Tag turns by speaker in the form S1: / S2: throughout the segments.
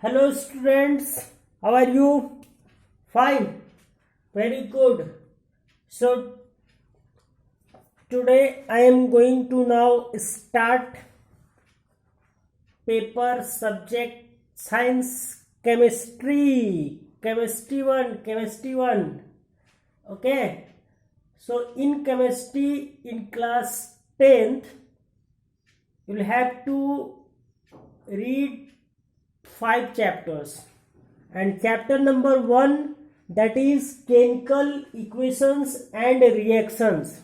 S1: Hello students, how are you? Fine, very good. So today I am going to now start paper subject science chemistry 1. Okay, so in chemistry in class 10th you will have to read 5 chapters, and chapter number 1, that is chemical equations and reactions.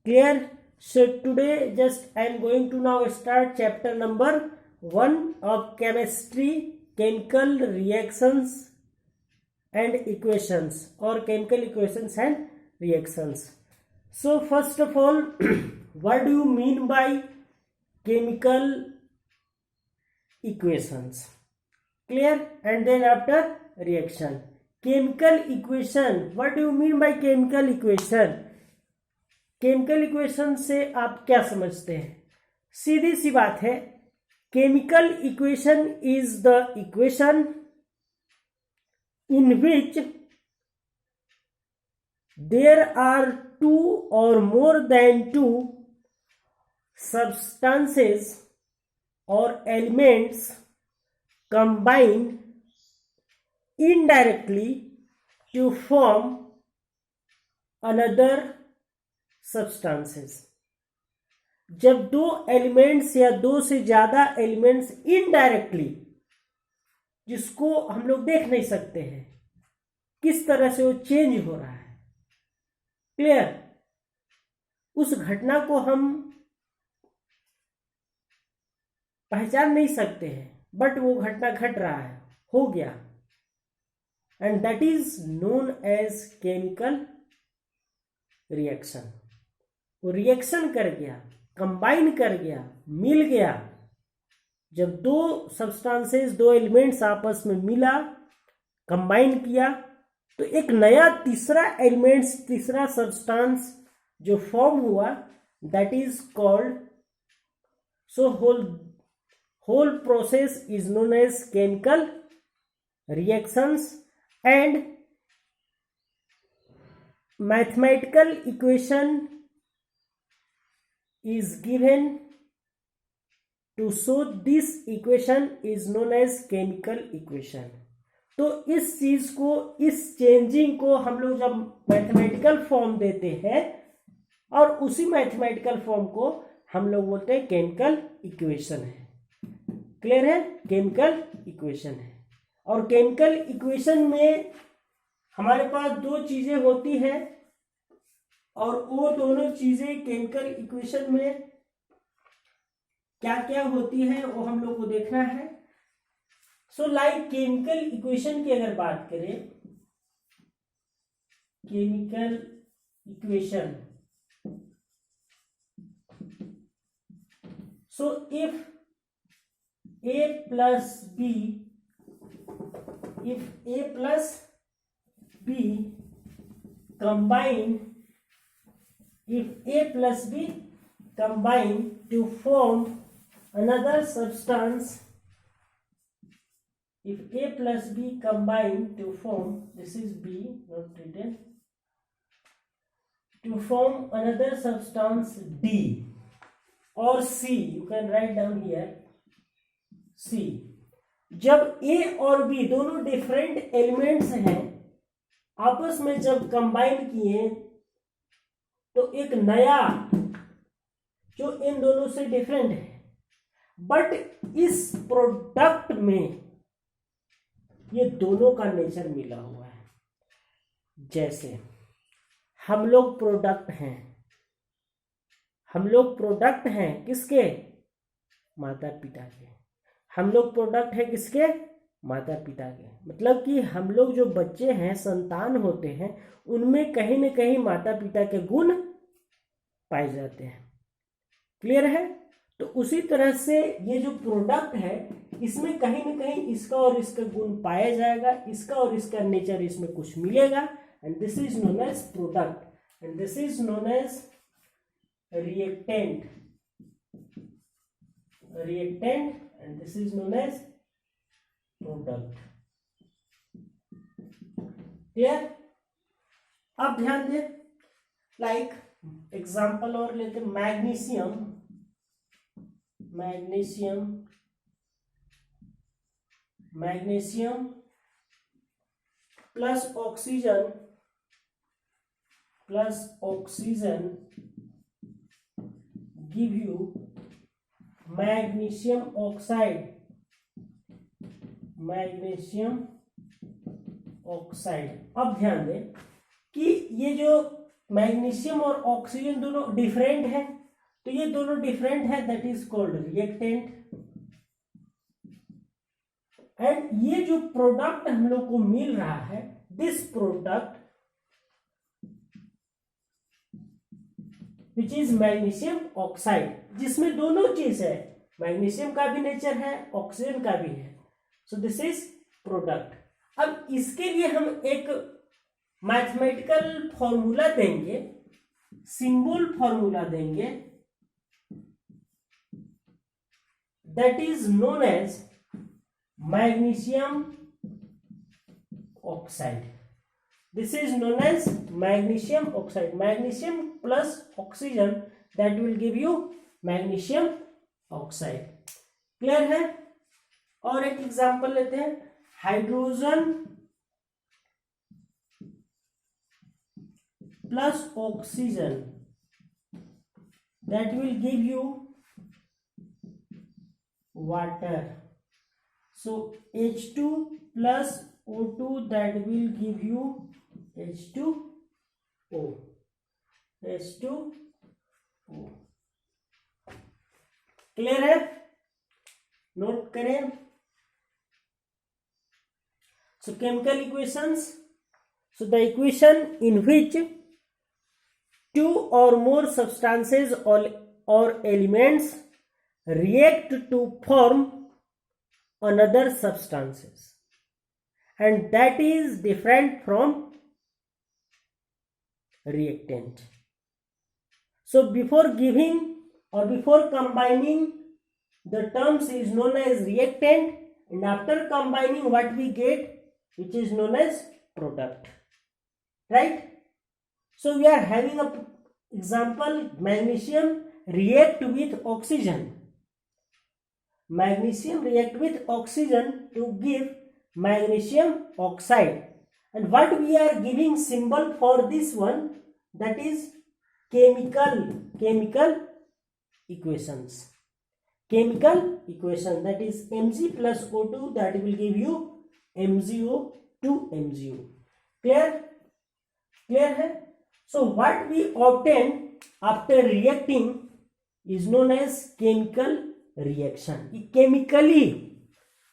S1: Clear? So today just I am going to now start chapter number 1 of chemistry, chemical reactions and equations, or chemical equations and reactions. So first of all, what do you mean by chemical equations? Clear? And then after reaction. Chemical equation, what do you mean by chemical equation? Chemical equation से आप क्या समझते हैं? सीधी सी बात है, chemical equation is the equation in which there are two or more than two substances or elements combine indirectly to form another substances. जब दो एलिमेंट्स या दो से ज्यादा एलिमेंट्स इनडायरेक्टली, जिसको हम लोग देख नहीं सकते हैं किस तरह से वो चेंज हो रहा है, क्लियर, उस घटना को हम पहचान नहीं सकते हैं, बट वो घटना घट रहा है, हो गया, and that is known as chemical reaction. वो रिएक्शन कर गया, कंबाइन कर गया, मिल गया. जब दो सब्सटेंसेस, दो एलिमेंट्स आपस में मिला, कंबाइन किया, तो एक नया तीसरा एलिमेंट्स, तीसरा सब्सटेंस जो फॉर्म हुआ, that is called, so whole process is known as chemical reactions. And mathematical equation is given to show this equation is known as chemical equation. तो इस चीज को, इस चेंजिंग को हम लोग जब मैथमेटिकल फॉर्म देते हैं, और उसी मैथमेटिकल फॉर्म को हम लोग बोलते हैं केमिकल इक्वेशन है. क्लियर है? केमिकल इक्वेशन है. और केमिकल इक्वेशन में हमारे पास दो चीजें होती हैं, और वो दोनों चीजें केमिकल इक्वेशन में क्या क्या होती है वो हम लोग को देखना है. सो लाइक केमिकल इक्वेशन की अगर बात करें, chemical equation, so if A plus B, if A plus B combine, if A plus B combine to form another substance, if A plus B combine to form, this is B, not written, to form another substance D or C, you can write down here C. जब A और B दोनों different elements हैं, आपस में जब combine किए, तो एक नया जो इन दोनों से डिफरेंट है, बट इस प्रोडक्ट में ये दोनों का नेचर मिला हुआ है. जैसे हम लोग प्रोडक्ट हैं, हम लोग प्रोडक्ट हैं किसके? माता पिता के. हम लोग प्रोडक्ट है किसके? माता पिता के. मतलब कि हम लोग जो बच्चे हैं, संतान होते हैं, उनमें कहीं न कहीं माता पिता के गुण पाए जाते हैं. क्लियर है? तो उसी तरह से ये जो प्रोडक्ट है, इसमें कहीं न कहीं इसका और इसका गुण पाया जाएगा, इसका और इसका नेचर इसमें कुछ मिलेगा, and this is known as product, and this is known as reactant, and this is known as product. Clear? अब ध्यान दे, लाइक एग्जांपल और लेते, magnesium, magnesium, magnesium plus oxygen, plus oxygen give you magnesium oxide, magnesium oxide. अब ध्यान दें कि ये जो मैग्नीशियम और ऑक्सीजन दोनों डिफरेंट है, तो ये दोनों डिफरेंट है, that is called reactant. And ये जो प्रोडक्ट हम लोग को मिल रहा है, this product which is magnesium oxide, जिसमें दोनों चीज है, मैग्नीशियम का भी नेचर है, ऑक्सीजन का भी है, सो दिस इज प्रोडक्ट। अब इसके लिए हम एक मैथमेटिकल फॉर्मूला देंगे, सिंबल फॉर्मूला देंगे, that is known as magnesium oxide. This is known as magnesium oxide. Magnesium plus oxygen, that will give you magnesium oxide. Clear है? और एक एग्जांपल लेते हैं, hydrogen plus oxygen, that will give you water. So H2 plus O2, that will give you H2O, H2O। Clear है? Note करें। So chemical equations, so the equation in which two or more substances or elements react to form another substances, and that is different from reactant. So before giving or before combining the terms is known as reactant, and after combining what we get, which is known as product, right? So we are having a example, magnesium react with oxygen, magnesium react with oxygen to give magnesium oxide, and what we are giving symbol for this one, that is chemical equations, chemical equation, that is Mg plus O2, that will give you MgO to MgO। clear है? So what we obtain after reacting is known as chemical reaction।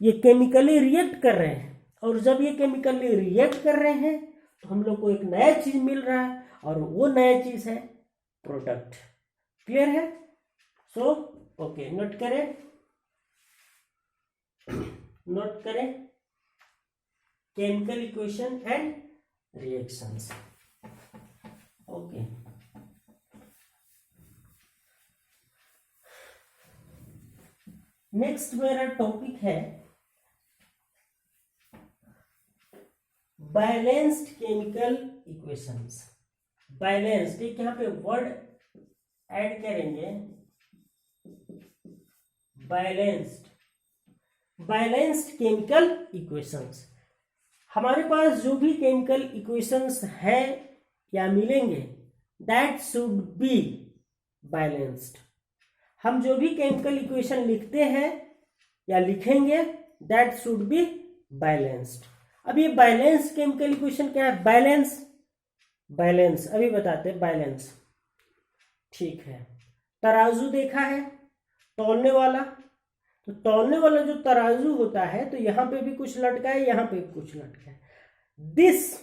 S1: ये chemically react कर रहे हैं, और जब ये chemically react कर रहे हैं तो हम लोग को एक नया चीज मिल रहा है, और वो नया चीज है प्रोडक्ट। क्लियर है? सो ओके, नोट करें chemical equation and reactions. Okay, next मेरा टॉपिक है बैलेंस्ड केमिकल इक्वेशंस। बैलेंस्ड, एक यहां पे वर्ड ऐड करेंगे, बैलेंस्ड केमिकल इक्वेशंस। हमारे पास जो भी केमिकल इक्वेशंस है या मिलेंगे, दैट शुड बी बैलेंस्ड। हम जो भी केमिकल इक्वेशन लिखते हैं या लिखेंगे, दैट शुड बी बैलेंस्ड। अब ये बैलेंस केमिकल इक्वेशन क्या है? बैलेंस अभी बताते हैं। बैलेंस, ठीक है। तराजू देखा है, तौलने वाला, तो तौलने वाला जो तराजू होता है, तो यहां पे भी कुछ लटका है, यहां पे भी कुछ लटका है। This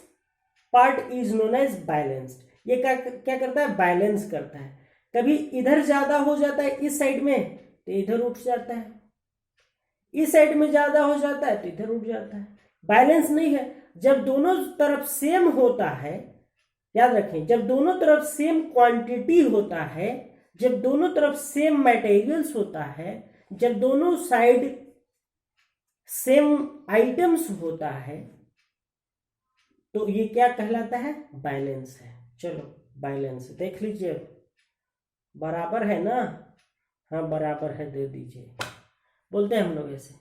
S1: part is known as balanced. ये क्या करता है? बैलेंस करता है। कभी इधर ज्यादा हो जाता है इस साइड में, तो इधर उठ जाता है, इस साइड में ज्यादा हो जाता है तो इधर उठ जाता है। बैलेंस नहीं है। जब दोनों तरफ सेम होता है, याद रखें, जब दोनों तरफ सेम क्वांटिटी होता है, जब दोनों तरफ सेम मटेरियल्स होता है, जब दोनों साइड सेम आइटम्स होता है तो ये क्या कहलाता है, बैलेंस है। चलो बैलेंस देख लीजिए, बराबर है ना, हाँ बराबर है, दे दीजिए। बोलते हैं हम लोग ऐसे,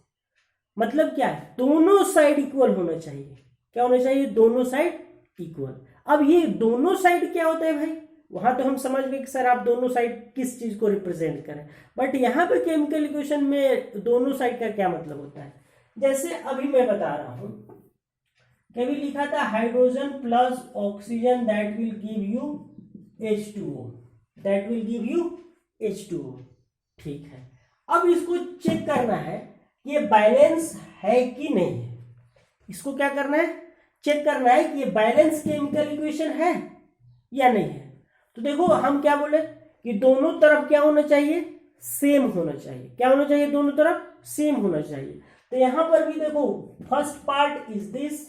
S1: मतलब क्या है, दोनों साइड इक्वल होना चाहिए। क्या होना चाहिए, दोनों साइड इक्वल। अब ये दोनों साइड क्या होता है भाई, वहां तो हम समझ गए कि सर आप दोनों साइड किस चीज को रिप्रेजेंट करें, बट यहाँ पे केमिकल इक्वेशन में दोनों साइड का क्या मतलब होता है। जैसे अभी मैं बता रहा हूं, कभी लिखा था hydrogen plus oxygen that will give you H2O, that will give you H2O। ठीक है, अब इसको चेक करना है कि ये बैलेंस है कि नहीं है। इसको क्या करना है, चेक करना है कि ये बैलेंस केमिकल इक्वेशन है या नहीं है। तो देखो हम क्या बोले कि दोनों तरफ क्या होना चाहिए, सेम होना चाहिए। क्या होना चाहिए, दोनों तरफ सेम होना चाहिए। तो यहां पर भी देखो, first part is this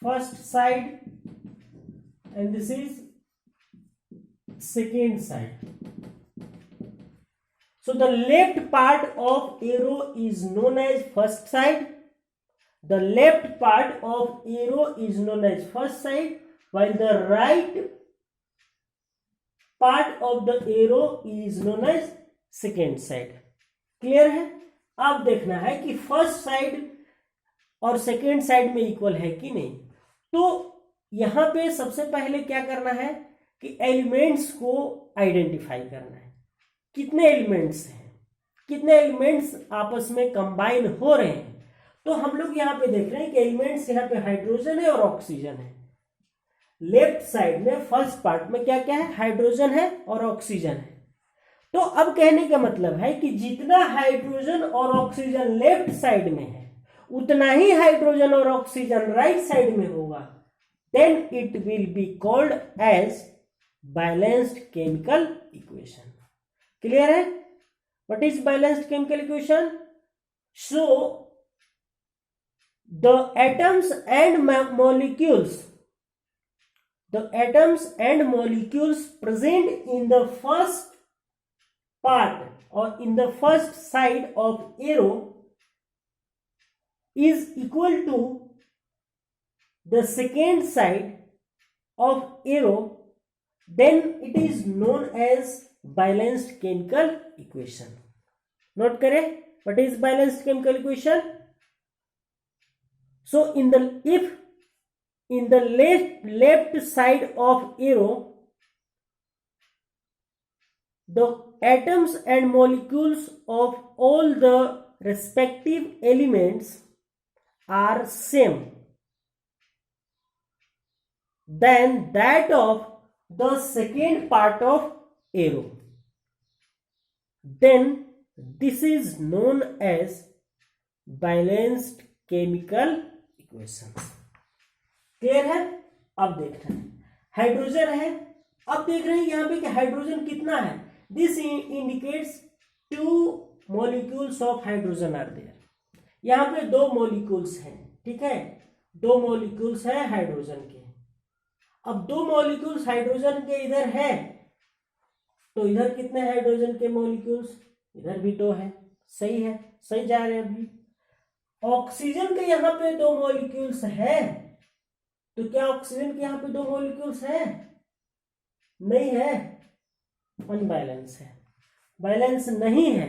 S1: first side and this is second side. So the left part of arrow is known as first side. The left part of arrow is known as first side, while the right part of the arrow is known as second side. Clear है। अब देखना है कि first side और second side में equal है कि नहीं। तो यहां पे सबसे पहले क्या करना है कि एलिमेंट्स को आइडेंटिफाई करना है, कितने एलिमेंट्स हैं, कितने एलिमेंट्स आपस में कंबाइन हो रहे हैं। तो हम लोग यहाँ पे देख रहे हैं कि एलिमेंट्स यहाँ पे हाइड्रोजन है और ऑक्सीजन है। लेफ्ट साइड में फर्स्ट पार्ट में क्या क्या है, हाइड्रोजन है और ऑक्सीजन है। तो अब कहने का मतलब है कि जितना हाइड्रोजन और ऑक्सीजन लेफ्ट साइड में है उतना ही हाइड्रोजन और ऑक्सीजन राइट साइड में होगा, then it will be called as balanced chemical equation. Clear है, what is balanced chemical equation. So the atoms and molecules, the atoms and molecules present in the first part or in the first side of arrow is equal to the second side of arrow, then it is known as balanced chemical equation. Note करें, what is balanced chemical equation. So if in the left side of arrow the atoms and molecules of all the respective elements are same, then that of the second part of arrow, then this is known as balanced chemical equations. Clear है। अब देख रहे हैं hydrogen है, अब देख रहे हैं यहां पे कि हाइड्रोजन कितना है, this indicates 2 molecules of hydrogen are there. यहां पे 2 molecules हैं, ठीक है, 2 molecules है हाइड्रोजन के। अब 2 molecules हाइड्रोजन के इधर है, तो इधर कितने हाइड्रोजन के molecules, इधर भी 2 है, सही है, सही जा रहे हैं अभी। ऑक्सीजन के यहां पे 2 molecules है, तो क्या ऑक्सीजन के यहां पे 2 molecules है, नहीं है, अनबैलेंस है, बैलेंस नहीं है।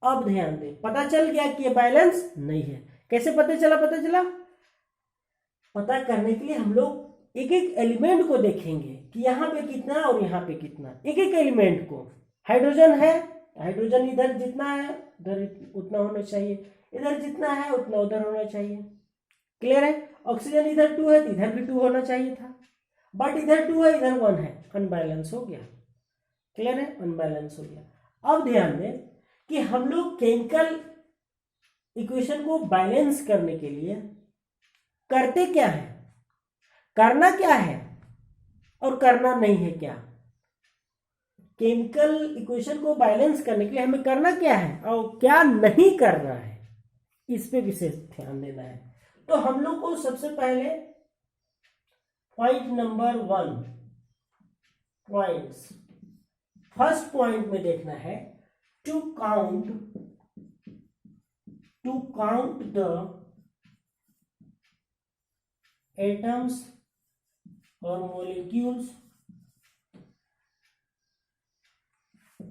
S1: अब ध्यान दें, पता चल गया कि ये बैलेंस नहीं है। कैसे पता चला, पता करने के लिए हम लोग एक एक एलिमेंट को देखेंगे कि यहाँ पे कितना और यहाँ पे कितना। एक एक एलिमेंट को, हाइड्रोजन है, हाइड्रोजन इधर जितना है उधर उतना होना चाहिए, इधर जितना है उतना उधर होना चाहिए। क्लियर है। ऑक्सीजन इधर 2 है तो इधर भी 2 होना चाहिए था, बट इधर 2 है इधर 1 है, अनबैलेंस हो गया। क्लियर है, अनबैलेंस हो गया। अब ध्यान दें कि हम लोग केमिकल इक्वेशन को बैलेंस करने के लिए करते क्या है, करना क्या है और करना नहीं है क्या। केमिकल इक्वेशन को बैलेंस करने के लिए हमें करना क्या है और क्या नहीं करना है, इस पे विशेष ध्यान देना है। तो हम लोग को सबसे पहले point number 1 points, first point में देखना है to count to count the atoms or molecules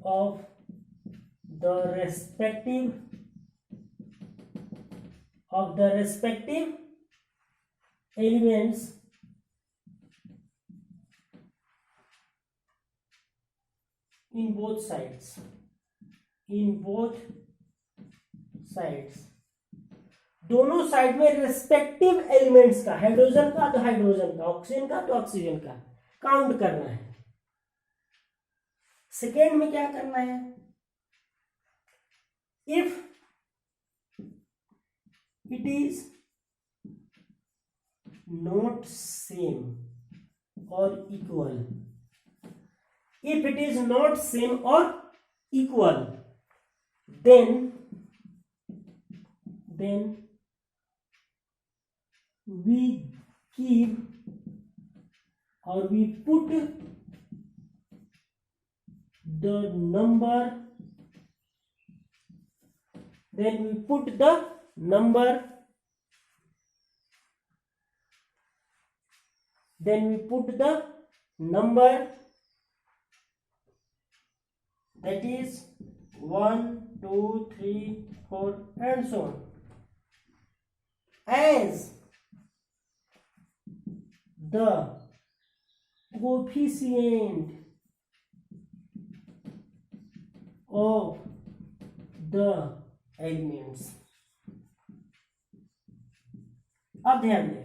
S1: of the respective elements in both sides दोनों साइड में रेस्पेक्टिव एलिमेंट्स का, हाइड्रोजन का तो हाइड्रोजन का, ऑक्सीजन का तो ऑक्सीजन का काउंट करना है। सेकेंड में क्या करना है, if it is not same और equal, if it is not same or equal, then we give or we put the number, that is 1, 2, 3, 4 and so on, as the coefficient of the elements। अब ध्यान दें,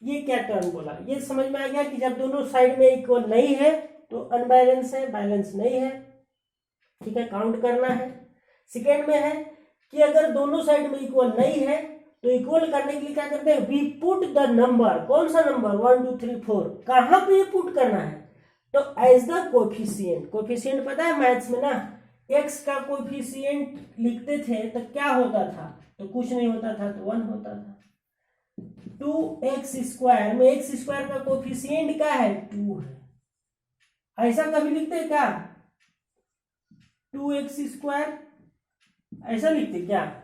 S1: ये क्या term बोला, ये समझ में आ गया कि जब दोनों साइड में इक्वल नहीं है तो अनबैलेंस है, बैलेंस नहीं है, ठीक है, काउंट करना है। सेकेंड में है कि अगर दोनों साइड में इक्वल नहीं है तो इक्वल करने के लिए क्या करते हैं, वी पुट द नंबर, कौन सा नंबर, 1, 2, 3, 4, कहां पे ये पुट करना है, तो एज द कोफिशिएंट। कोफिशिएंट पता है मैथ्स में ना, एक्स का कोफिशिएंट लिखते थे तो क्या होता था, तो कुछ नहीं होता था, तो 1 होता था। 2x² में x² का कोफिशिएंट क्या है, 2 है, ऐसा कभी लिखते हैं क्या, 2x², ऐसा लिखते क्या,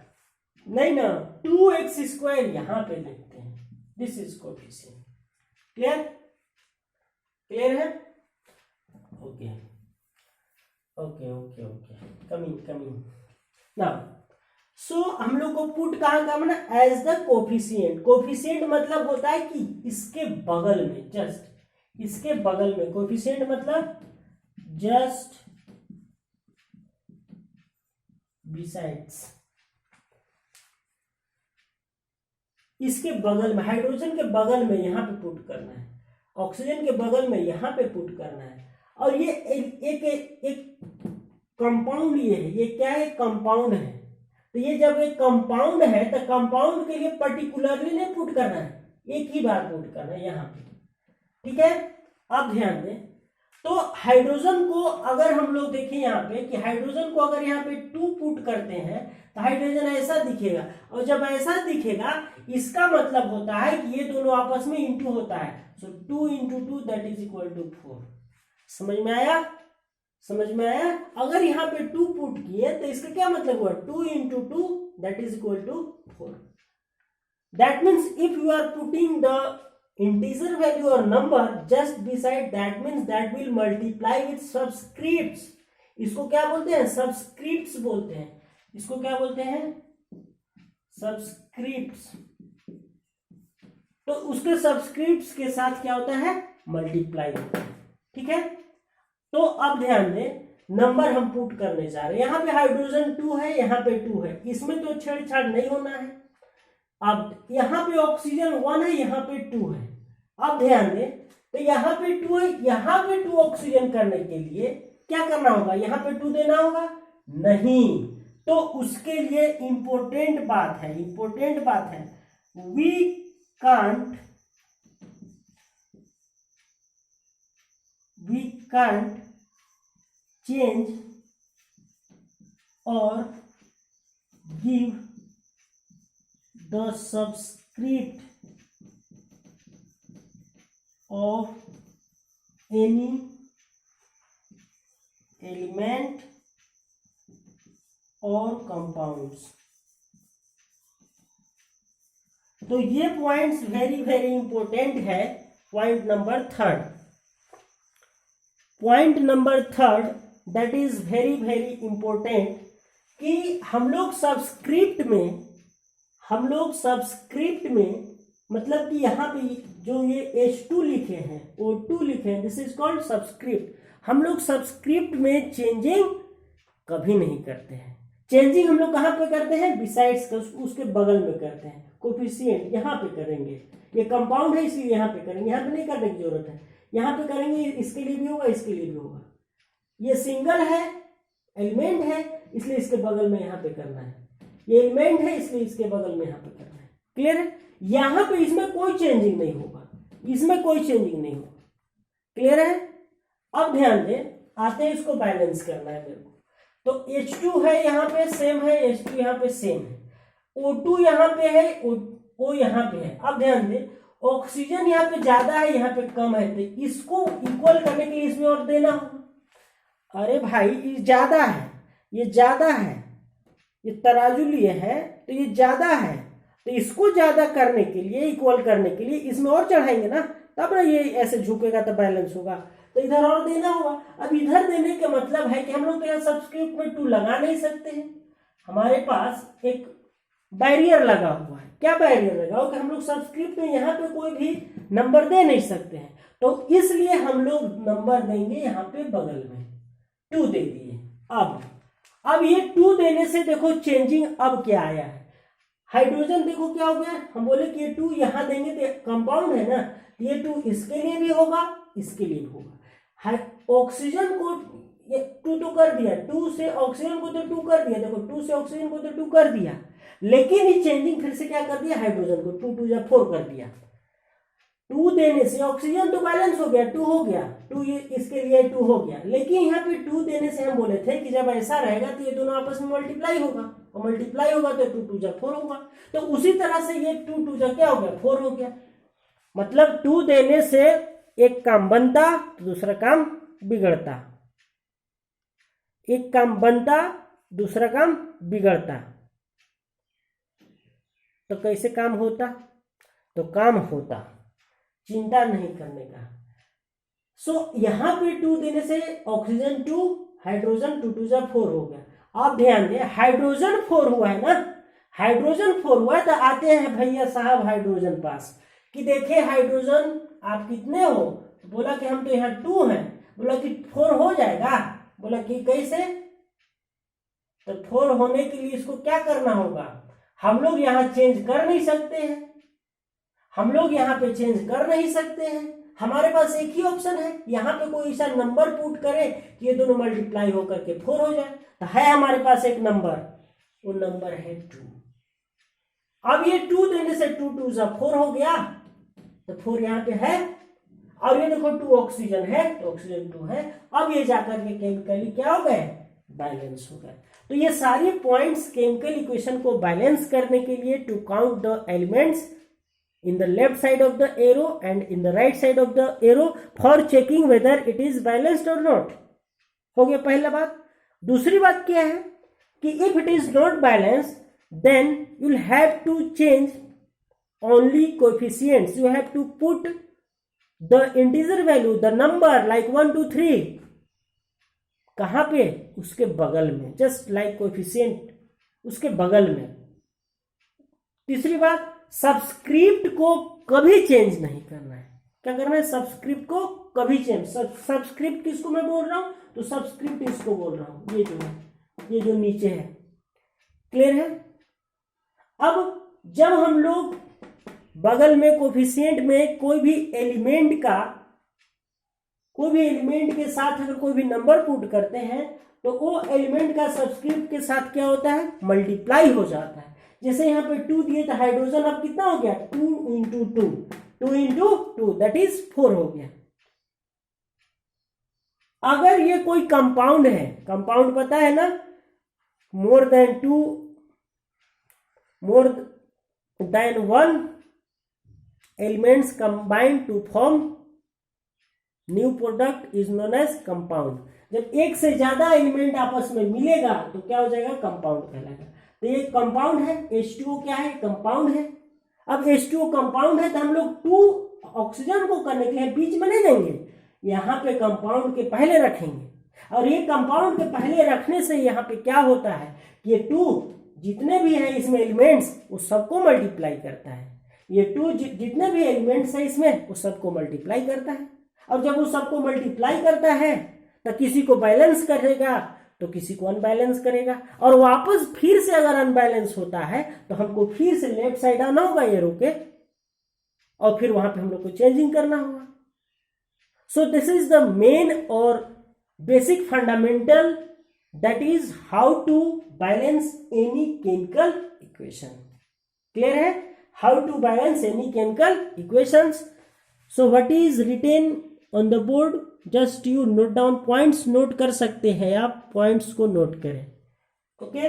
S1: नहीं ना, 2x² यहां पे लिखते हैं, दिस इज कोफिशिएंट। क्लियर है, okay okay okay okay, coming now. So हम लोग को पुट कहां करना, एज द कोफिशिएंट। कोफिशिएंट मतलब होता है कि इसके बगल में, जस्ट इसके बगल में, कोफिशिएंट मतलब जस्ट बिसाइड्स, इसके बगल में, हाइड्रोजन के बगल में यहां पे पुट करना है, ऑक्सीजन के बगल में यहां पे पुट करना है। और ये एक कंपाउंड, ये क्या है, कंपाउंड है, तो ये जब एक कंपाउंड है तो कंपाउंड के लिए पर्टिकुलरली नहीं पुट करना है, एक ही बार पुट करना है यहां पे, ठीक है। अब ध्यान दें, तो हाइड्रोजन को अगर हम लोग देखें यहाँ पे कि हाइड्रोजन को अगर यहाँ पे 2 पुट करते हैं तो हाइड्रोजन ऐसा दिखेगा, और जब ऐसा दिखेगा इसका मतलब होता है कि ये दोनों आपस में इंटू होता है, सो 2 × 2 दैट इज इक्वल टू 4। समझ में आया, अगर यहाँ पे 2 पुट किए तो इसका क्या मतलब हुआ, 2 × 2 that is equal to 4। That means if you are putting the integer value or number just beside, that means that will multiply with subscripts। इसको क्या बोलते हैं, सबस्क्रिप्ट्स बोलते हैं, इसको क्या बोलते हैं, सबस्क्रिप्ट्स। तो उसके सबस्क्रिप्ट्स के साथ क्या होता है, मल्टीप्लाई होता है, ठीक है। तो अब ध्यान दें, नंबर हम पुट करने जा रहे हैं, यहाँ पे हाइड्रोजन 2 है, यहाँ पे 2 है, इसमें तो छेड़छाड़ नहीं होना है। अब यहाँ पे ऑक्सीजन 1 है, यहाँ पे 2 है। अब ध्यान दें, तो यहाँ पे 2 है, यहाँ पे 2 ऑक्सीजन करने के लिए क्या करना होगा, यहाँ पे 2 देना होगा, नहीं, तो उसके लिए इंपॉर्टेंट बात है, वी कांट चेंज और give the subscript of any element or compounds तो ये पॉइंट्स वेरी वेरी इंपॉर्टेंट है। Point number third, point number third that is very very important कि हम लोग सब्सक्रिप्ट में मतलब कि यहाँ पे जो ये H2 लिखे हैं, O2 लिखे हैं, दिस इज कॉल्ड सब्सक्रिप्ट। हम लोग सब्सक्रिप्ट में चेंजिंग कभी नहीं करते हैं। चेंजिंग हम लोग कहाँ पे करते हैं? बिसाइड्स, उसके बगल में करते हैं। कोफिशिएंट यहाँ पे करेंगे, ये कंपाउंड है इसलिए यहाँ पे करेंगे, यहाँ पे नहीं करने की जरूरत है, यहाँ पे करेंगे, इसके लिए भी होगा, इसके लिए भी होगा। ये सिंगल है, एलिमेंट है, इसलिए इसके बगल में यहाँ पे करना है। ये एलिमेंट है इसलिए इसके बगल में यहाँ पे करना है। क्लियर है? यहाँ पे इसमें कोई चेंजिंग नहीं होगा, इसमें कोई चेंजिंग नहीं होगा। क्लियर है? अब ध्यान दें, आते हैं इसको बैलेंस करना है मेरे को। तो H2 है यहाँ पे सेम है, H2 यहाँ पे सेम है, O2 यहाँ पे है, O यहाँ पे है। अब ध्यान दें, ऑक्सीजन यहाँ पे ज्यादा है, यहाँ पे कम है, तो इसको इक्वल करने के लिए इसमें और देना होगा। अरे भाई ये ज्यादा है, ये ज्यादा है, ये तराजू लिए है तो ये ज्यादा है, तो इसको ज्यादा करने के लिए, इक्वल करने के लिए इसमें और चढ़ाएंगे ना, तब ना ये ऐसे झुकेगा तो बैलेंस होगा। तो इधर और देना होगा। अब इधर देने का मतलब है कि हम लोग तो यहाँ सब्सक्रिप्ट में 2 लगा नहीं सकते हैं, हमारे पास एक बैरियर लगा हुआ है। क्या बैरियर लगा हुआ कि हम लोग सब्सक्रिप्ट में यहाँ पे कोई भी नंबर दे नहीं सकते हैं, तो इसलिए हम लोग नंबर देंगे यहाँ पे बगल में, 2 दे दिए। अब ये 2 देने से देखो चेंजिंग अब क्या आया है, हाइड्रोजन देखो क्या हो गया। हम बोले कि ये 2 यहाँ देंगे तो कंपाउंड है ना, ये 2 इसके लिए भी होगा, इसके लिए भी होगा। ऑक्सीजन को ये 2 तो कर दिया, 2 से ऑक्सीजन को तो 2 कर दिया, देखो 2 से ऑक्सीजन को तो 2 कर दिया, लेकिन ये चेंजिंग फिर से क्या कर दिया, हाइड्रोजन को 2 2 4 कर दिया। 2 देने से ऑक्सीजन तो बैलेंस हो गया, 2 हो गया, 2 ये इसके लिए 2 हो गया, लेकिन यहाँ पे 2 देने से हम बोले थे कि जब ऐसा रहेगा तो ये दोनों आपस में मल्टीप्लाई होगा, और मल्टीप्लाई होगा तो 2 2 4 होगा। तो उसी तरह से ये 2 2 क्या हो गया, 4 हो गया। मतलब 2 देने से एक काम बनता तो दूसरा काम बिगड़ता, एक काम बनता दूसरा काम बिगड़ता। तो कैसे काम होता? तो काम होता, चिंता नहीं करने का। सो यहां पे 2 देने से ऑक्सीजन 2, हाइड्रोजन 2 2 4 हो गया। आप ध्यान दें, हाइड्रोजन 4 हुआ है ना, हाइड्रोजन 4 हुआ है, तो आते हैं भैया साहब हाइड्रोजन पास कि देखे हाइड्रोजन आप कितने हो, तो बोला कि हम तो यहाँ 2 हैं, बोला कि 4 हो जाएगा, बोला कि कैसे, तो 4 होने के लिए इसको क्या करना होगा, हम लोग यहाँ चेंज कर नहीं सकते हैं, हम लोग यहाँ पे चेंज कर नहीं सकते हैं, हमारे पास एक ही ऑप्शन है, यहाँ पे कोई ऐसा नंबर पुट करे कि ये दोनों मल्टीप्लाई होकर के 4 हो जाए। तो है हमारे पास एक नंबर, वो नंबर है 2। अब ये 2 देने से 2 2 4 हो गया, तो 4 यहाँ पे है, और ये देखो 2 ऑक्सीजन है तो ऑक्सीजन 2 है। अब ये जाकर के केमिकली क्या हो गए, बैलेंस हो गए। तो ये सारी पॉइंट्स केमिकल इक्वेशन को बैलेंस करने के लिए, to count the elements in the left side of the arrow and in the right side of the arrow for checking whether it is balanced or not। हो गया पहला बात। दूसरी बात क्या है कि if it is not balanced then you'll have to change only coefficients, you have to put the integer value, the number like 1 2 3 कहाँ पे, उसके बगल में, just like coefficient उसके बगल में। तीसरी बात, सब्सक्रिप्ट को कभी चेंज नहीं करना है। क्या करना है, सब्सक्रिप्ट को कभी चेंज, सब्सक्रिप्ट किसको मैं बोल रहा हूं, तो सब्सक्रिप्ट इसको बोल रहा हूं, ये जो है, ये जो नीचे है। क्लियर है? अब जब हम लोग बगल में कोफिशिएंट में कोई भी एलिमेंट के साथ अगर कोई भी नंबर पुट करते हैं तो वो एलिमेंट का सब्सक्रिप्ट के साथ क्या होता है, मल्टीप्लाई हो जाता है। जैसे यहाँ पे 2 दिए तो हाइड्रोजन अब कितना हो गया, 2 इंटू 2, 2 इंटू 2 दैट इज 4 हो गया। अगर ये कोई कंपाउंड है, कंपाउंड पता है ना, more than 1 elements combined to form new product is known as compound. जब एक से ज्यादा एलिमेंट आपस में मिलेगा तो क्या हो जाएगा, कंपाउंड कहलाएगा। तो ये कंपाउंड है, H2O क्या है, कंपाउंड है। अब H2O कंपाउंड है तो हम लोग 2 ऑक्सीजन को करने के लिए बीच में नहीं देंगे, यहाँ पे कंपाउंड के पहले रखेंगे, और ये कंपाउंड के पहले रखने से यहाँ पे क्या होता है कि ये 2 जितने भी हैं इसमें एलिमेंट्स वो सबको मल्टीप्लाई करता है, ये 2 जितने भी एलिमेंट्स हैं इसमें वो सबको मल्टीप्लाई करता है, और जब वो सबको मल्टीप्लाई करता है तो किसी को बैलेंस करेगा तो किसी को अनबैलेंस करेगा, और वापस फिर से अगर अनबैलेंस होता है तो हमको फिर से लेफ्ट साइड आना होगा ये रोके, और फिर वहां पे हम लोग को चेंजिंग करना होगा। So this is the main और basic fundamental, that is how to balance any chemical equation. Clear है? How to balance any chemical equations. So what is written on the board, just you note down, points note कर सकते हैं आप, points को note करें। Okay,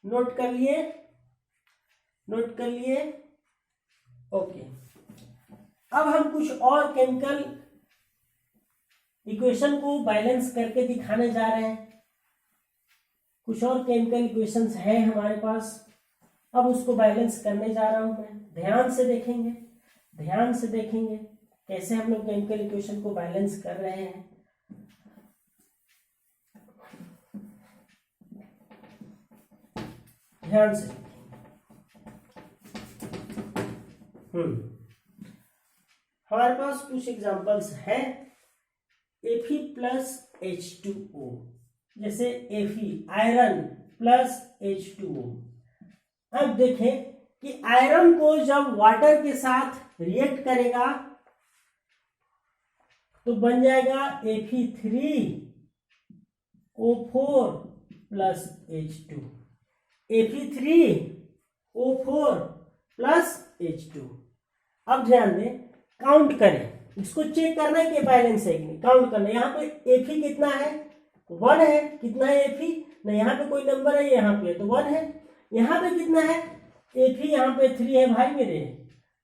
S1: note कर लिए, note कर लिए। ओके, अब हम कुछ और केमिकल इक्वेशन को बैलेंस करके दिखाने जा रहे हैं। कुछ और केमिकल इक्वेशंस हैं हमारे पास, अब उसको बैलेंस करने जा रहा हूं मैं। ध्यान से देखेंगे, ध्यान से देखेंगे कैसे हम लोग केमिकल इक्वेशन को बैलेंस कर रहे हैं। ध्यान से हमारे पास कुछ एग्जांपल्स हैं। Fe प्लस H2O, जैसे Fe आयरन प्लस H2O। अब देखें कि आयरन को जब वाटर के साथ रिएक्ट करेगा तो बन जाएगा Fe3O4 plus H2, Fe3O4 plus H2। अब ध्यान दें, काउंट करें, इसको चेक करना है कि बैलेंस है कि नहीं, काउंट करना है। यहाँ पे Fe कितना है? 1 है। कितना है Fe? नहीं, यहाँ पे कोई नंबर है, यहाँ पे तो 1 है। यहाँ पे कितना है? Fe यहाँ पे 3 है भाई मेरे,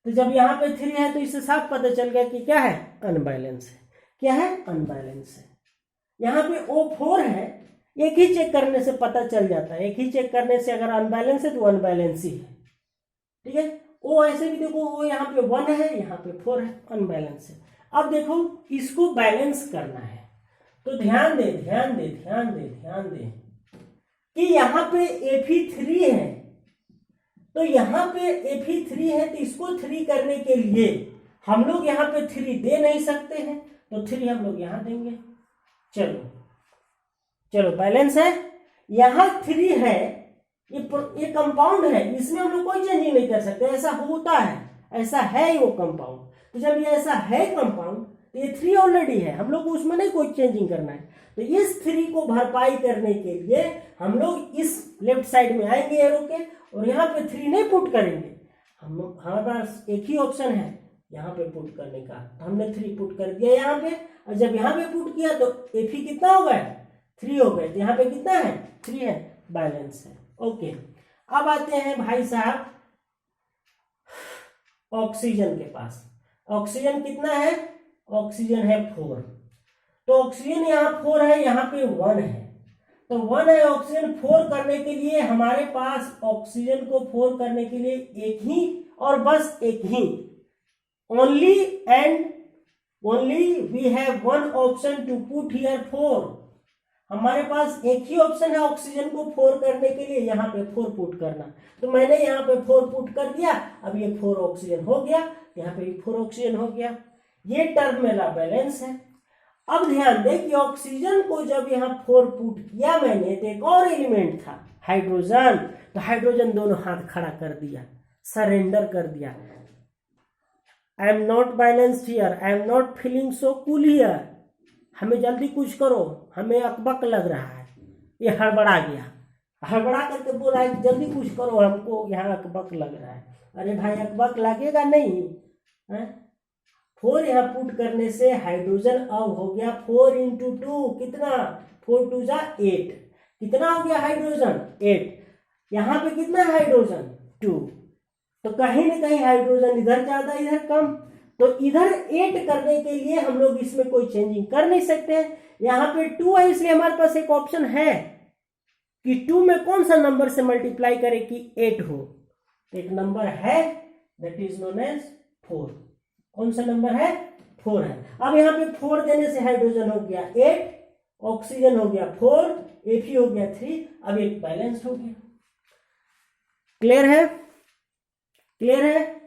S1: तो जब यहाँ पे 3 है तो इससे साफ पता चल गया कि क्या है? अनबैलेंस है। क्या है? अनबैलेंस है। यहाँ पे O4 है, एक ही चेक करने से पता चल जाता है, एक ही चेक करने से अगर अनबैलेंस है तो अनबैलेंस ही है। ठीक है, O ऐसे भी देखो, O यहाँ पे 1 है, यहाँ पे 4 है, अनबैलेंस है। अब देखो इसको बैलेंस करना है तो ध्यान दे, ध्यान दे, ध्यान दे, ध्यान दे कि यहाँ पे Fe3 है, तो यहाँ पे Fe3 है तो इसको 3 करने के लिए हम लोग यहाँ पे 3 दे नहीं सकते हैं, तो 3 हम लोग यहाँ देंगे। चलो चलो, बैलेंस है। यहाँ 3 है, ये कंपाउंड है, इसमें हम लोग कोई चेंजिंग नहीं कर सकते, ऐसा होता है, ऐसा है वो कंपाउंड। तो जब ये ऐसा है कंपाउंड तो ये 3 ऑलरेडी है, हम लोग को उसमें नहीं कोई चेंजिंग करना है। तो इस 3 को भरपाई करने के लिए हम लोग इस लेफ्ट साइड में आएंगे एरो के, और यहाँ पे 3 नहीं पुट करेंगे, हमारे पास एक ही ऑप्शन है यहाँ पे पुट करने का, तो हमने 3 पुट कर दिया यहाँ पे। और जब यहाँ पे पुट किया तो Fe कितना हो गया? 3 हो गए, तो यहाँ पे कितना है? 3 है, बैलेंस है। ओके, अब आते हैं भाई साहब ऑक्सीजन के पास। ऑक्सीजन कितना है? ऑक्सीजन है 4, तो ऑक्सीजन यहाँ 4 है, यहाँ पे 1 है, तो 1 है ऑक्सीजन। 4 करने के लिए हमारे पास ऑक्सीजन को 4 करने के लिए एक ही और बस एक ही, only and only we have 1 option to put here 4। हमारे पास एक ही ऑप्शन है ऑक्सीजन को 4 करने के लिए, यहाँ पे 4 पुट करना। तो मैंने यहाँ पे 4 पुट कर दिया, अब ये 4 ऑक्सीजन हो गया, यहाँ पे 4 ऑक्सीजन हो गया। ये टर्म मेरा बैलेंस है। अब ध्यान दें कि ऑक्सीजन को जब यहाँ 4 पुट किया मैंने तो एक और एलिमेंट था हाइड्रोजन, तो हाइड्रोजन दोनों हाथ खड़ा कर दिया, सरेंडर कर दिया। I am not balanced here, I am not feeling so cool here, हमें जल्दी कुछ करो, हमें अकबक लग रहा है। ये हड़बड़ा गया, हड़बड़ा करके बोल रहा है कि जल्दी कुछ करो, हमको यहाँ अकबक लग रहा है। अरे भाई अकबक लगेगा नहीं है? 4 यहाँ पुट करने से हाइड्रोजन अब हो गया 4 into 2, कितना? 4 2 जा 8, कितना हो गया हाइड्रोजन? 8। यहाँ पे कितना हाइड्रोजन? 2, तो कहीं ना कहीं हाइड्रोजन इधर ज्यादा इधर कम, तो इधर 8 करने के लिए हम लोग इसमें कोई चेंजिंग कर नहीं सकते हैं। यहाँ पे 2 है, इसलिए हमारे पास एक ऑप्शन है कि 2 में कौन सा नंबर से मल्टीप्लाई करे कि 8 हो, एक नंबर है, दैट इज नोन एज 4। कौन सा नंबर है? 4 है। अब यहाँ पे 4 देने से हाइड्रोजन हो गया 8, ऑक्सीजन हो गया 4, Fe हो गया 3। अब एक बैलेंस हो गया। क्लियर है? क्लियर है?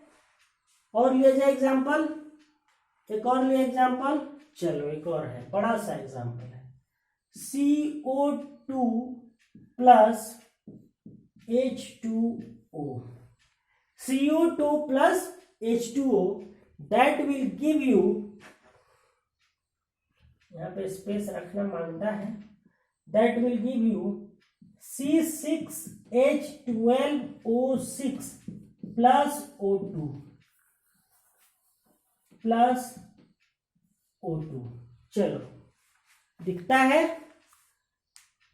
S1: और लिया जाए एग्जाम्पल, एक और लिया एग्जाम्पल। चलो एक और है, बड़ा सा एग्जाम्पल है। CO2 plus H2O, CO2 plus H2O, that will give you, यहाँ पे स्पेस रखना मांगता है, that will give you C6H12O6 plus O2 plus O2। चलो दिखता है?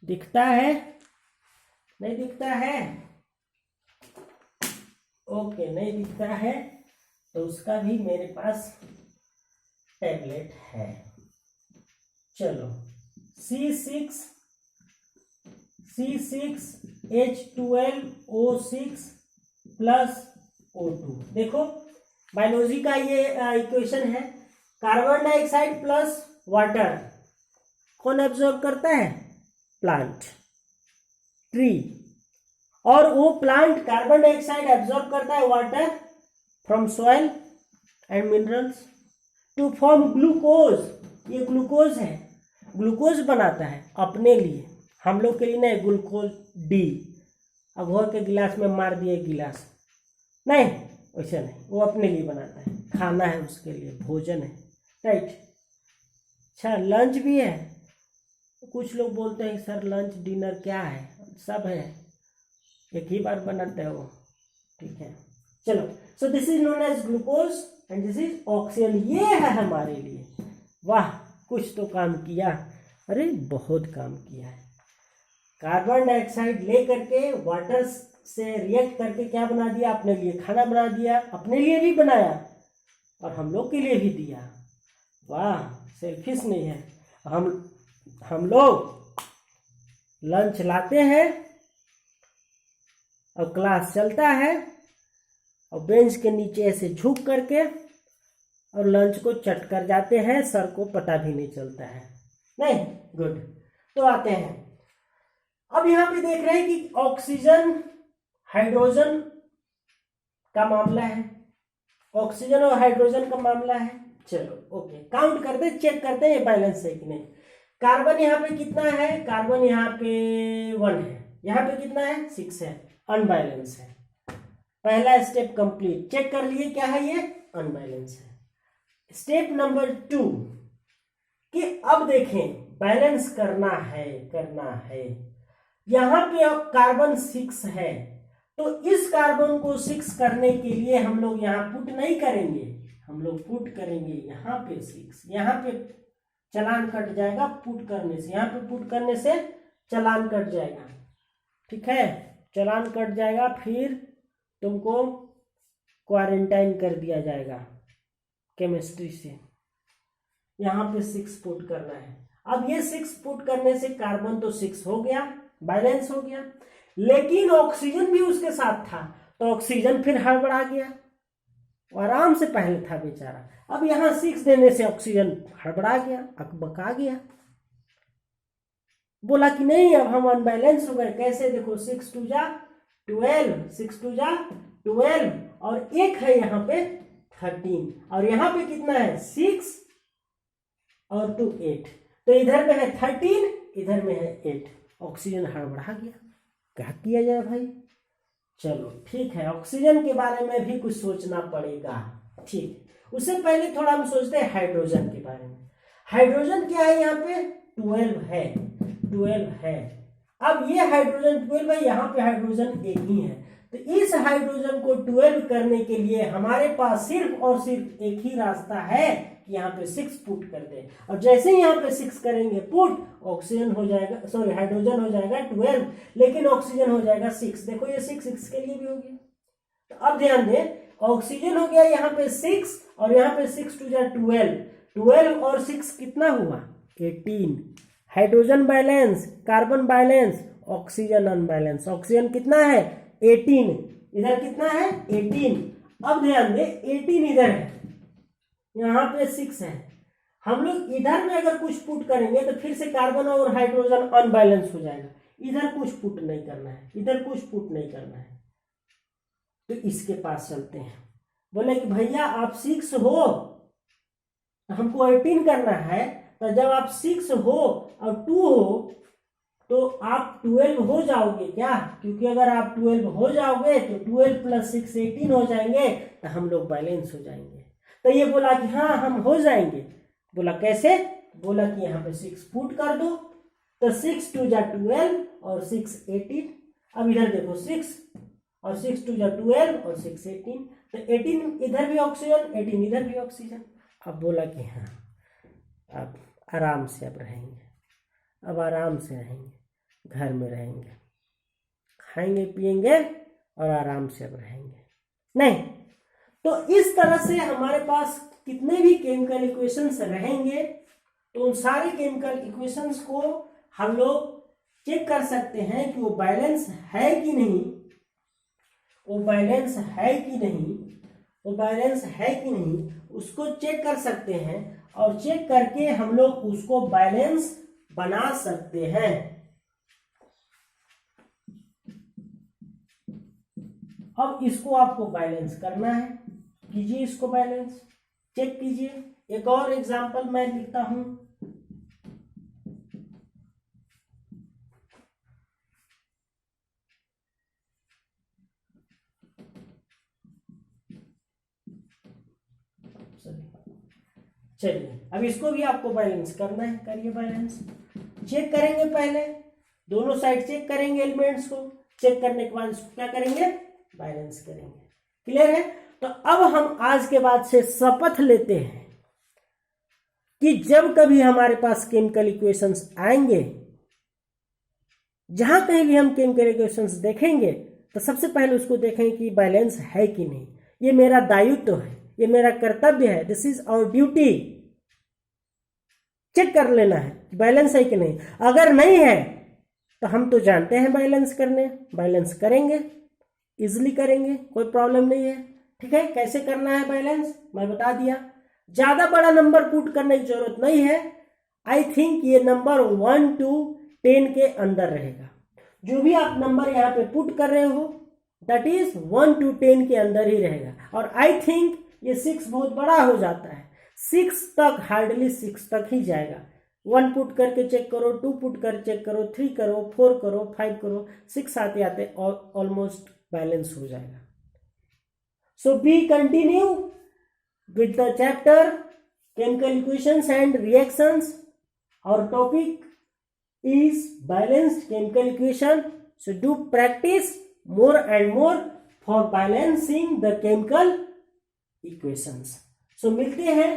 S1: दिखता है? नहीं दिखता है? ओके, नहीं दिखता है तो उसका भी मेरे पास टैबलेट है। चलो C6H12O6 प्लस O2। देखो बायोलॉजी का ये इक्वेशन है। कार्बन डाइऑक्साइड प्लस वाटर कौन एब्जॉर्ब करता है? Plant, tree. और वो प्लांट कार्बन डाइऑक्साइड एब्जॉर्ब करता है water from soil and minerals to form glucose. ये ग्लूकोज है, ग्लूकोज बनाता है अपने लिए, हम लोग के लिए नहीं। ग्लूकोज डी अब घोर के गिलास में मार दिए गिलास, नहीं वैसे नहीं, वो अपने लिए बनाता है, खाना है उसके लिए, भोजन है, राइट। अच्छा लंच भी है। कुछ लोग बोलते हैं सर लंच डिनर क्या है, सब है, एक ही बार बनाते हैं वो, ठीक है। चलो so this is known as glucose and this is oxygen. ये है हमारे लिए। वाह, कुछ तो काम किया। अरे बहुत काम किया है। कार्बन डाइऑक्साइड ले करके वाटर से रिएक्ट करके क्या बना दिया? अपने लिए खाना बना दिया, अपने लिए भी बनाया और हम लोग के लिए भी दिया। वाह, सेल्फिश नहीं है। हम लोग लंच लाते हैं और क्लास चलता है और बेंच के नीचे ऐसे झुक करके और लंच को चट कर जाते हैं, सर को पता भी नहीं चलता है। नहीं, गुड। तो आते हैं, अब यहाँ पे देख रहे हैं कि ऑक्सीजन हाइड्रोजन का मामला है, ऑक्सीजन और हाइड्रोजन का मामला है। चलो ओके, काउंट करते, चेक करते हैं ये बैलेंस है कि नहीं। कार्बन यहाँ पे कितना है? कार्बन यहाँ पे 1 है, यहाँ पे कितना है? 6 है, अनबैलेंस है। पहला स्टेप कंप्लीट, चेक कर लिए क्या है ये? अनबैलेंस है। स्टेप नंबर 2 कि अब देखें बैलेंस करना है। यहाँ पे अब कार्बन 6 है तो इस कार्बन को 6 करने के लिए हम लोग यहाँ पुट नहीं करेंगे, हम लोग पुट करेंगे यहाँ पे 6। यहाँ पे चालान कट जाएगा पुट करने से, यहाँ पे पुट करने से चालान कट जाएगा, ठीक है। चालान कट जाएगा, फिर तुमको क्वारंटाइन कर दिया जाएगा केमिस्ट्री से। यहाँ पे 6 पुट करना है। अब ये 6 पुट करने से कार्बन तो 6 हो गया, बैलेंस हो गया, लेकिन ऑक्सीजन भी उसके साथ था तो ऑक्सीजन फिर हड़बड़ा गया, आराम से पहले था बेचारा। अब यहाँ 6 देने से ऑक्सीजन हड़बड़ा गया, अकबका गया, बोला कि नहीं अब हम अनबैलेंस हो गए। कैसे? देखो 6 2 जा 12, 6 2 जा 12 और एक है यहाँ पे 13 और यहाँ पे कितना है? 6 और 2 8। तो इधर में है 13, इधर में है 8। ऑक्सीजन हड़बड़ा गया, क्या किया जाए भाई? चलो ठीक है, ऑक्सीजन के बारे में भी कुछ सोचना पड़ेगा, ठीक। उससे पहले थोड़ा हम सोचते हैं हाइड्रोजन के बारे में। हाइड्रोजन क्या है? यहाँ पे 12 है। अब ये हाइड्रोजन 12 है, यहाँ पे हाइड्रोजन एक ही है, तो इस हाइड्रोजन को 12 करने के लिए हमारे पास सिर्फ और सिर्फ एक ही रास्ता है कि यहाँ पे 6 पुट कर दे। और जैसे ही यहाँ पे 6 करेंगे पुट, ऑक्सीजन हो जाएगा, सॉरी हाइड्रोजन हो जाएगा 12, लेकिन ऑक्सीजन हो जाएगा 6। देखो ये 6 के लिए भी हो गया। तो अब ध्यान दें, ऑक्सीजन हो गया यहाँ पे 6 और यहाँ पे 6 2 जा 12 और 6 कितना हुआ? 18। Hydrogen balance, carbon balance, oxygen unbalance. Oxygen कितना है? 18, इधर कितना है 18। अब ध्यान दे 18 इधर है, यहाँ पे 6 है। हम लोग इधर में अगर कुछ पुट करेंगे तो फिर से कार्बन और हाइड्रोजन अनबैलेंस हो जाएगा। इधर कुछ पुट नहीं करना है, इधर कुछ पुट नहीं करना है। तो इसके पास चलते हैं, बोले कि भैया आप 6 हो, हमको 18 करना है। तो जब आप 6 हो और 2 हो तो आप 12 हो जाओगे क्या? क्योंकि अगर आप 12 हो जाओगे तो 12 + 6 18 हो जाएंगे, तो हम लोग बैलेंस हो जाएंगे। तो ये बोला कि हाँ हम हो जाएंगे। बोला कैसे? बोला कि यहाँ पे 6 पुट कर दो, तो 6 × 2 = 12 और 6 18। अब इधर देखो 6 और 6 × 2 = 12 और 6 18, तो 18 इधर भी ऑक्सीजन, 18 इधर भी ऑक्सीजन। अब बोला कि हाँ अब आराम से अब रहेंगे, अब आराम से रहेंगे, घर में रहेंगे, खाएंगे पिएंगे और आराम से अब रहेंगे। नहीं तो इस तरह से हमारे पास कितने भी केमिकल इक्वेशंस रहेंगे तो उन सारे केमिकल इक्वेशंस को हम लोग चेक कर सकते हैं कि वो बैलेंस है कि नहीं, वो बैलेंस है कि नहीं, वो बैलेंस है कि नहीं, उसको चेक कर सकते हैं। और चेक करके हम लोग उसको बैलेंस बना सकते हैं। अब इसको आपको बैलेंस करना है, कीजिए इसको बैलेंस, चेक कीजिए। एक और एग्जांपल मैं लिखता हूं। चलिए अब इसको भी आपको बैलेंस करना है, करिए बैलेंस। चेक करेंगे, पहले दोनों साइड चेक करेंगे एलिमेंट्स को, चेक करने के बाद इसको क्या करेंगे? बैलेंस करेंगे। क्लियर है? तो अब हम आज के बाद से शपथ लेते हैं कि जब कभी हमारे पास केमिकल इक्वेशंस आएंगे, जहां कहीं भी हम केमिकल इक्वेशंस देखेंगे तो सबसे पहले उसको देखें कि बैलेंस है कि नहीं। ये मेरा दायित्व है, ये मेरा कर्तव्य है, this is our duty. Check कर लेना है बैलेंस है कि नहीं। अगर नहीं है तो हम तो जानते हैं बैलेंस करने, बैलेंस करेंगे, इजिली करेंगे, कोई प्रॉब्लम नहीं है। ठीक है, कैसे करना है बैलेंस मैं बता दिया। ज्यादा बड़ा नंबर पुट करने की जरूरत नहीं है। आई थिंक ये नंबर 1 to 10 के अंदर रहेगा। जो भी आप नंबर यहाँ पे पुट कर रहे हो दैट इज 1 to 10 के अंदर ही रहेगा। और आई थिंक ये 6 बहुत बड़ा हो जाता है, 6 तक, हार्डली 6 तक ही जाएगा। 1 पुट करके चेक करो, 2 पुट कर चेक करो, 3 करो, 4 करो, 5 करो, 6 आते आते ऑलमोस्ट बैलेंस हो जाएगा। So we continue with the chapter chemical equations and reactions. Our topic is balanced chemical equation. So do practice more and more for balancing the chemical equations. So मिलते हैं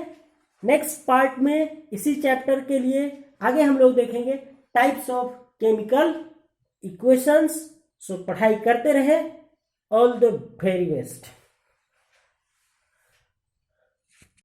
S1: नेक्स्ट पार्ट में इसी chapter के लिए। आगे हम लोग देखेंगे टाइप्स ऑफ केमिकल इक्वेशंस। सो पढ़ाई करते रहे। All the very best.